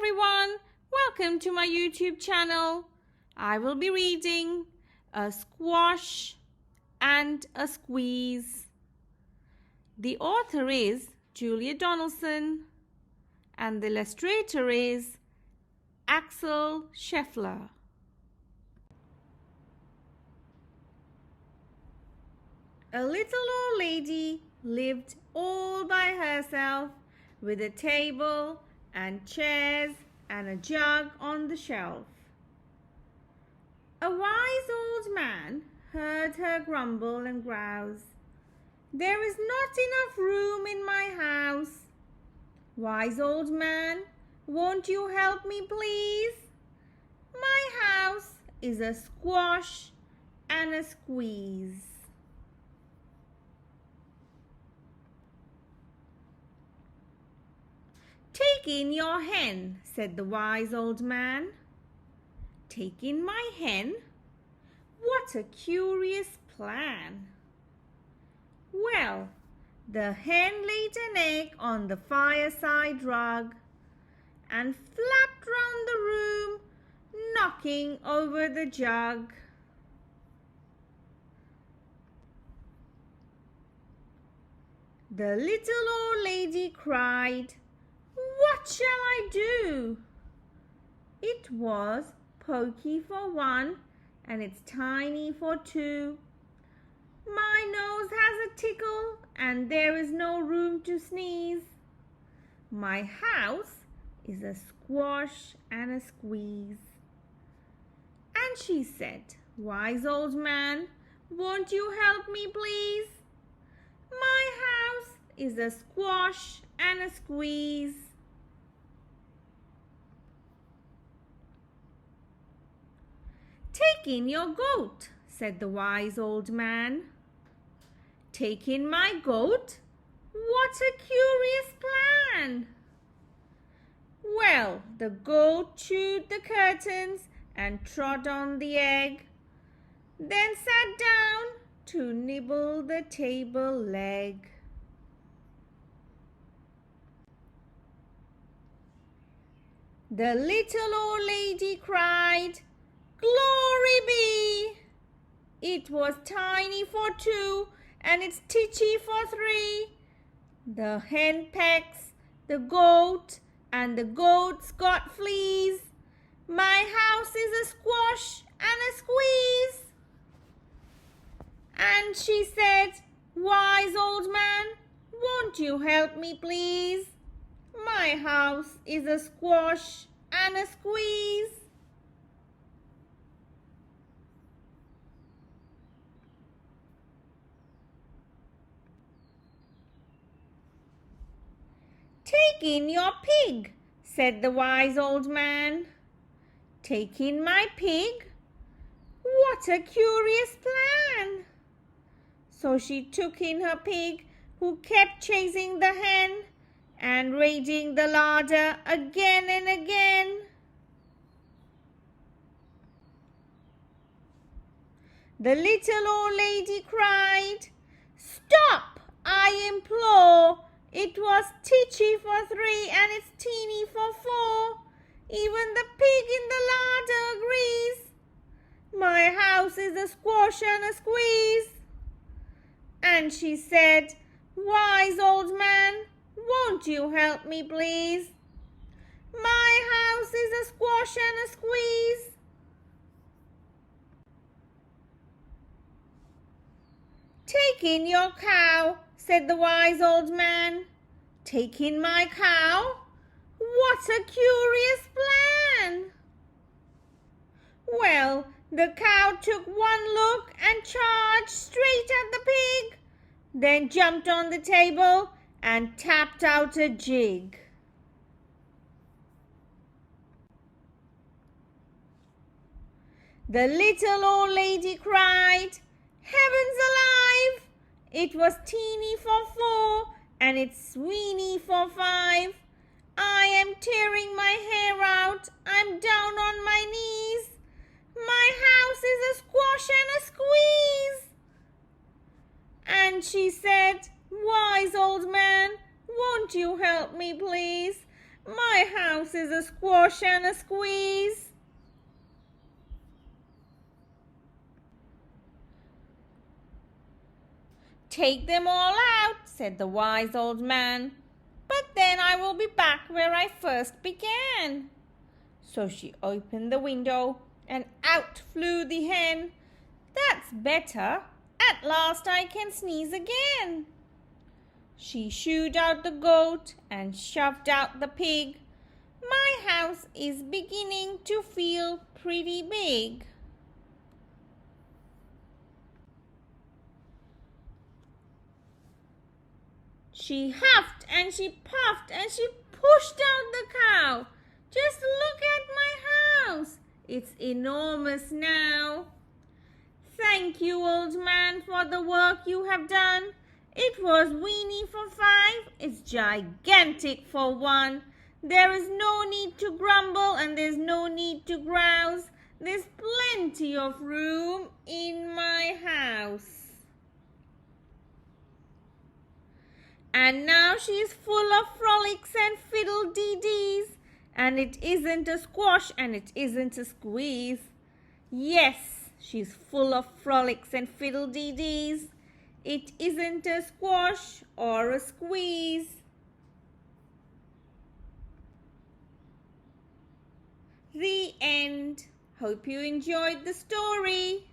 everyone, welcome to my YouTube channel. I will be reading A Squash and a Squeeze. The author is Julia Donaldson and the illustrator is Axel Scheffler. A little old lady lived all by herself with a table and chairs and a jug on the shelf. A wise old man heard her grumble and grouse. "There is not enough room in my house. Wise old man, won't you help me, please? My house is a squash and a squeeze." "Take in your hen," said the wise old man. "Take in my hen? What a curious plan." Well, the hen laid an egg on the fireside rug and flapped round the room, knocking over the jug. The little old lady cried, "What shall I do?" It was pokey for one and it's tiny for two. My nose has a tickle and there is no room to sneeze. My house is a squash and a squeeze. And she said, "Wise old man, won't you help me, please? My house is a squash and a squeeze." "Take in your goat," said the wise old man. "Take in my goat? What a curious plan!" Well, the goat chewed the curtains and trod on the egg, then sat down to nibble the table leg. The little old lady cried, "Glory be!" It was tiny for two and it's titchy for three. The hen pecks the goat and the goat's got fleas. My house is a squash and a squeeze. And she said, "Wise old man, won't you help me, please? My house is a squash and a squeeze." "Take in your pig," said the wise old man. "Take in my pig? What a curious plan!" So she took in her pig, who kept chasing the hen and raiding the larder again and again. The little old lady cried, "Stop, I implore! It was titchy for three and it's teeny for four. Even the pig in the larder agrees. My house is a squash and a squeeze." And she said, "Wise old man, won't you help me, please? My house is a squash and a squeeze." "Take in your cow," said the wise old man. "Take in my cow? What a curious plan!" Well, the cow took one look and charged straight at the pig, then jumped on the table and tapped out a jig. The little old lady cried, "Heavens alive! It was teeny for four and it's weeny for five. I am tearing my hair out. I'm down on my knees. My house is a squash and a squeeze." And she said, "Wise old man, won't you help me, please? My house is a squash and a squeeze. Take them all out, said the wise old man, but then I will be back where I first began. So she opened the window and out flew the hen. That's better. At last I can sneeze again. She shooed out the goat and shoved out the pig. My house is beginning to feel pretty big. She huffed and she puffed and she pushed out the cow. Just look at my house. It's enormous now. Thank you, old man, for the work you have done. It was weeny for 5. It's gigantic for 1. There is no need to grumble and there's no need to grouse. There's plenty of room in my house. And now she's full of frolics and fiddle-dee-dees. And it isn't a squash and it isn't a squeeze. Yes, she's full of frolics and fiddle-dee-dees. It isn't a squash or a squeeze. The end. Hope you enjoyed the story.